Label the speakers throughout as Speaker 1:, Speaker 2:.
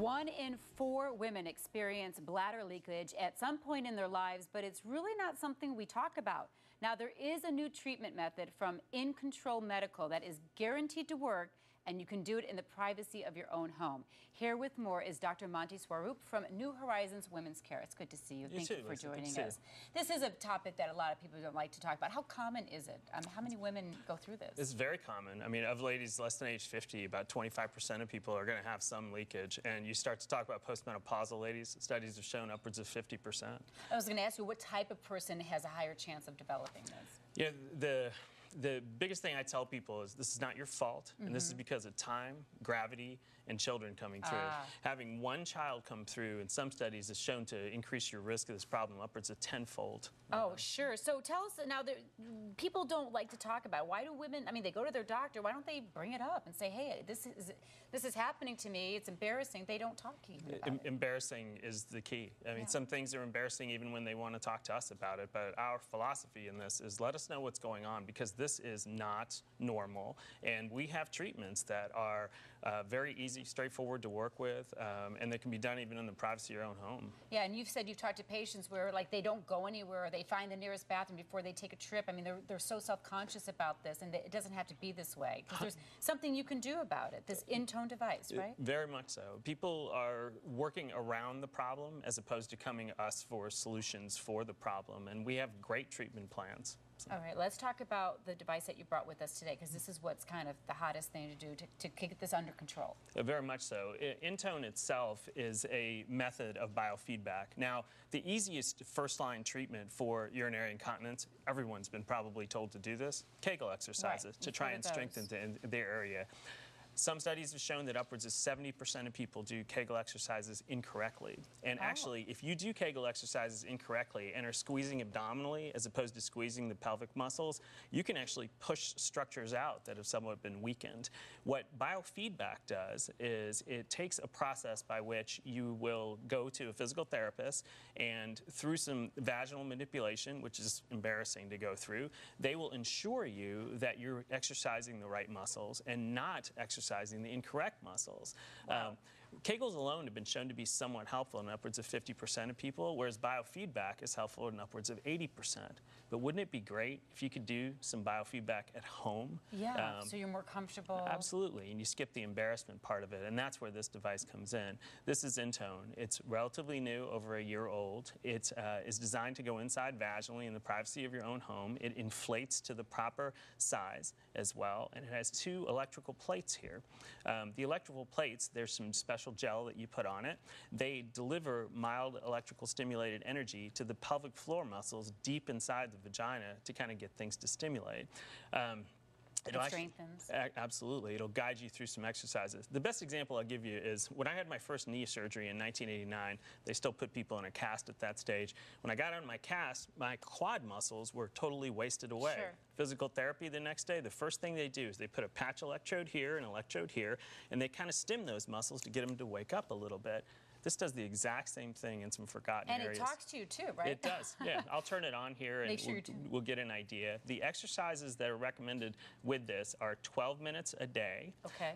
Speaker 1: 1 in 4 women experience bladder leakage at some point in their lives, but it's really not something we talk about. Now, there is a new treatment method from InControl Medical that is guaranteed to work, and you can do it in the privacy of your own home. Here with more is Dr. Swarup from New Horizons Women's Care. It's good to see you. Thank you for joining us. This is a topic that a lot of people don't like to talk about. How common is it? How many women go through this?
Speaker 2: It's very common. I mean, of ladies less than age 50, about 25% of people are going to have some leakage. And you start to talk about postmenopausal ladies, studies have shown upwards of 50%.
Speaker 1: I was going to ask you, what type of person has a higher chance of developing this?
Speaker 2: Yeah, the biggest thing I tell people is this is not your fault, and this is because of time, gravity, and children coming through. Having one child come through in some studies is shown to increase your risk of this problem upwards of 10-fold.
Speaker 1: Oh, sure. So tell us now, people don't like to talk about it. Why do women, I mean, they go to their doctor, why don't they bring it up and say, hey, this is happening to me, it's embarrassing. They don't talk to you about it.
Speaker 2: Embarrassing is the key. I mean, some things are embarrassing even when they want to talk to us about it, but our philosophy in this is let us know what's going on, because this is not normal, and we have treatments that are very easy, straightforward to work with, and they can be done even in the privacy of your own home.
Speaker 1: Yeah, and you've said you've talked to patients where, like, they don't go anywhere, or they find the nearest bathroom before they take a trip. I mean, they're so self-conscious about this, and it doesn't have to be this way, because there's something you can do about it, this intone device, right?
Speaker 2: Very much so. People are working around the problem as opposed to coming to us for solutions for the problem, and we have great treatment plans.
Speaker 1: All right, let's talk about the device that you brought with us today, because this is what's kind of the hottest thing to do to get this under control.
Speaker 2: Very much so. Intone itself is a method of biofeedback. Now, the easiest first-line treatment for urinary incontinence, everyone's been probably told to do this, Kegel exercises to try and strengthen the area. Some studies have shown that upwards of 70% of people do Kegel exercises incorrectly. And actually, if you do Kegel exercises incorrectly and are squeezing abdominally as opposed to squeezing the pelvic muscles, you can actually push structures out that have somewhat been weakened. What biofeedback does is it takes a process by which you will go to a physical therapist, and through some vaginal manipulation, which is embarrassing to go through, they will ensure you that you're exercising the right muscles and not exercising the incorrect muscles.
Speaker 1: Wow.
Speaker 2: Kegels alone have been shown to be somewhat helpful in upwards of 50% of people, whereas biofeedback is helpful in upwards of 80%. But wouldn't it be great if you could do some biofeedback at home?
Speaker 1: Yeah, so you're more comfortable.
Speaker 2: Absolutely, and you skip the embarrassment part of it, and that's where this device comes in. This is Intone. It's relatively new, over a year old. It is designed to go inside vaginally in the privacy of your own home. It inflates to the proper size as well, and it has 2 electrical plates here. The electrical plates, there's some special gel that you put on it. They deliver mild electrical stimulated energy to the pelvic floor muscles deep inside the vagina to kind of get things to stimulate.
Speaker 1: It strengthens.
Speaker 2: Absolutely. It'll guide you through some exercises. The best example I'll give you is when I had my first knee surgery in 1989, they still put people in a cast at that stage. When I got out of my cast, my quad muscles were totally wasted away.
Speaker 1: Sure.
Speaker 2: Physical therapy the next day, the first thing they do is they put a patch electrode here and electrode here, and they kind of stim those muscles to get them to wake up a little bit. This does the exact same thing in some forgotten areas.
Speaker 1: And it talks to you too, right?
Speaker 2: It does, yeah. I'll turn it on here and we'll get an idea. The exercises that are recommended with this are 12 minutes a day.
Speaker 1: Okay.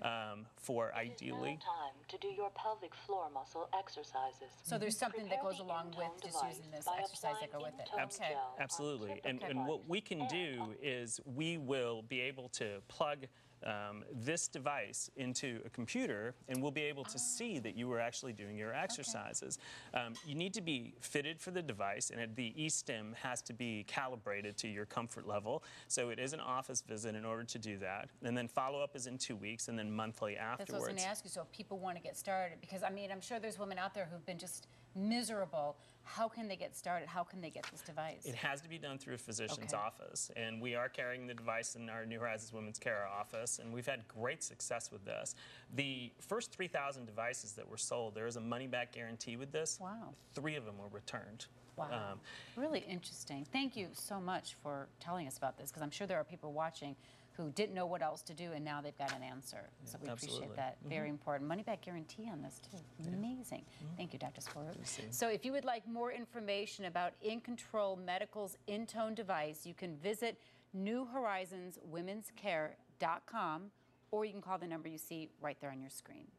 Speaker 2: For ideally.
Speaker 3: It is now time to do your pelvic floor muscle exercises.
Speaker 1: So there's something that goes along with just using this exercise that go with it.
Speaker 2: Okay. Absolutely. And what we can do is we will be able to plug this device into a computer, and we'll be able to see that you were actually doing your exercises. You need to be fitted for the device, and the e-stim has to be calibrated to your comfort level. So it is an office visit in order to do that. And then follow-up is in 2 weeks, and then monthly afterwards.
Speaker 1: That's what I was going to ask you. So if people want to get started, because I mean, I'm sure there's women out there who've been just miserable. How can they get started? How can they get this device?
Speaker 2: It has to be done through a physician's office, and we are carrying the device in our New Horizons Women's Care office, and we've had great success with this. The first 3,000 devices that were sold, there is a money-back guarantee with this.
Speaker 1: Wow.
Speaker 2: 3 of them were returned.
Speaker 1: Wow. Really interesting. Thank you so much for telling us about this, because I'm sure there are people watching who didn't know what else to do, and now they've got an answer. Yeah, so we appreciate that. Very important. Money-back guarantee on this, too. Amazing. Thank you, Dr. Swarup. So if you would like more information about InControl Medical's Intone device, you can visit newhorizonswomenscare.com, or you can call the number you see right there on your screen.